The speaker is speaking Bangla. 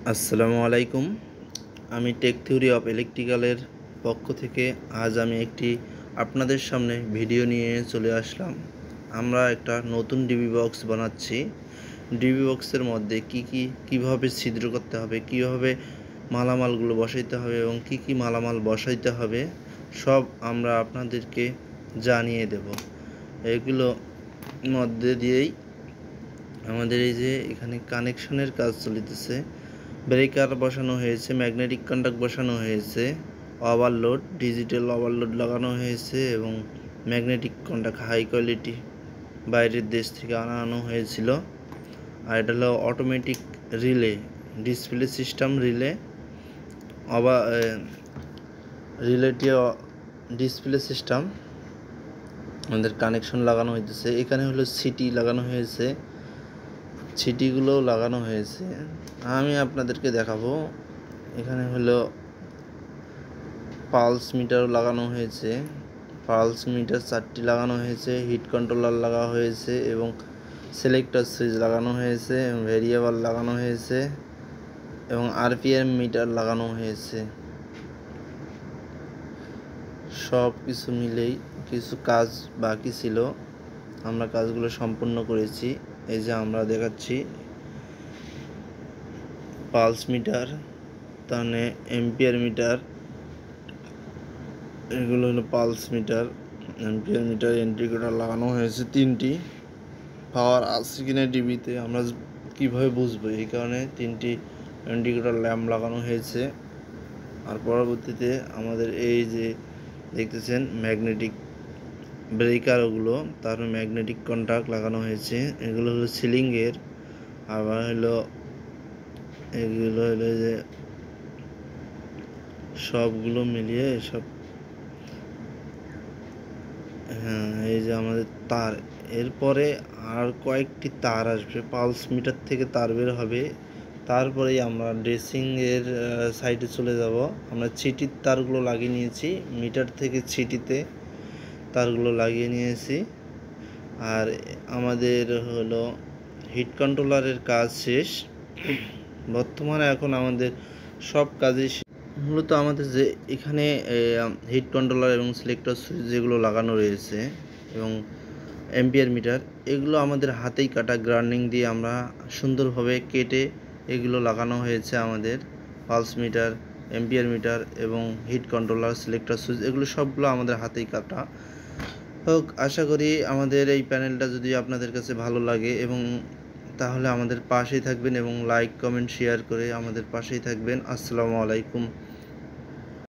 আসসালামু আলাইকুম। আমি টেক থিওরি অফ ইলেকট্রিক্যালের পক্ষ থেকে আজ আমি একটি আপনাদের সামনে ভিডিও নিয়ে চলে আসলাম। আমরা একটা নতুন ডিবি বক্স বানাচ্ছি। ডিবি বক্সের মধ্যে কিভাবে ছিদ্র করতে হবে, কিভাবে মালামালগুলো বসাইতে হবে এবং কি মালামাল বসাইতে হবে সব আমরা আপনাদেরকে জানিয়ে দেব। এগুলো মধ্যে দিয়েই আমাদের এই যে এখানে কানেকশনের কাজ চলিতেছে। ব্রেকার বসানো হয়েছে, ম্যাগনেটিক কন্ডাক্ট বসানো হয়েছে, ওভারলোড ডিজিটাল ওভারলোড লাগানো হয়েছে এবং ম্যাগনেটিক কন্ডাক্ট হাই কোয়ালিটি বাইরের দেশ থেকে আনানো হয়েছিল। আর এটা হলো automatic relay display system relative display system আমাদের কানেকশন লাগানো হইতেছে। এখানে হলো সিটি লাগানো হয়েছে, সিটিগুলোও লাগানো হয়েছে। আমি আপনাদেরকে দেখাবো। এখানে হলো পালস মিটার লাগানো হয়েছে, পালস মিটার 4টি লাগানো হয়েছে, হিট কন্ট্রোলার লাগা হয়েছে এবং সিলেক্টর সুইচ লাগানো হয়েছে এবং ভেরিয়েবল লাগানো হয়েছে এবং আরপিএম মিটার লাগানো হয়েছে। সব কিছু মিলেই কিছু কাজ বাকি ছিল, আমরা কাজগুলো সম্পূর্ণ করেছি। এই যে আমরা দেখাচ্ছি পালস মিটার, তাহলে এম্পিয়ার মিটার, এগুলো হলো pulse meter, ampere meter, indicator লাগানো হয়েছে 3টি। পাওয়ার আছে কিনা ডিবিতে আমরা কীভাবে বুঝবো, এই কারণে 3টি ইন্ডিকেটর ল্যাম্প লাগানো হয়েছে। আর পরবর্তীতে আমাদের এই যে দেখতেছেন ম্যাগনেটিক ব্রেকারগুলো, তার ম্যাগনেটিক কন্ট্যাক্ট লাগানো হয়েছে। এগুলো হলো সিলিংয়ের। আবার এগুলো হলো যে সবগুলো মিলিয়ে সব, হ্যাঁ, এই যে আমাদের তার, এরপরে আর কয়েকটি তার আসবে, পালস মিটার থেকে তার বের হবে। তারপরেই আমরা ড্রেসিংয়ের সাইডে চলে যাব। আমরা ছিটির তারগুলো লাগিয়ে নিয়েছি, মিটার থেকে ছিটিতে তারগুলো লাগিয়ে নিয়েছি। আর আমাদের হলো হিট কন্ট্রোলারের কাজ শেষ। বর্তমানে এখন আমাদের সব কাজই মূলত আমাদের যে এখানে হিট কন্ট্রোলার এবং সিলেক্টর সুইচ যেগুলো লাগানো রয়েছে এবং এম্পিয়ার মিটার, এগুলো আমাদের হাতেই কাটা গ্রাইন্ডিং দিয়ে আমরা সুন্দরভাবে কেটে এগুলো লাগানো হয়েছে। আমাদের পালস মিটার, এম্পিয়ার মিটার এবং হিট কন্ট্রোলার, সিলেক্টর সুইচ, এগুলো সবগুলো আমাদের হাতেই কাটা। হোক, আশা করি আমাদের এই প্যানেলটা যদি আপনাদের কাছে ভালো লাগে এবং তাহলে আমাদের পাশেই থাকবেন এবং লাইক কমেন্ট শেয়ার করে আমাদের পাশেই থাকবেন। আসসালামু আলাইকুম।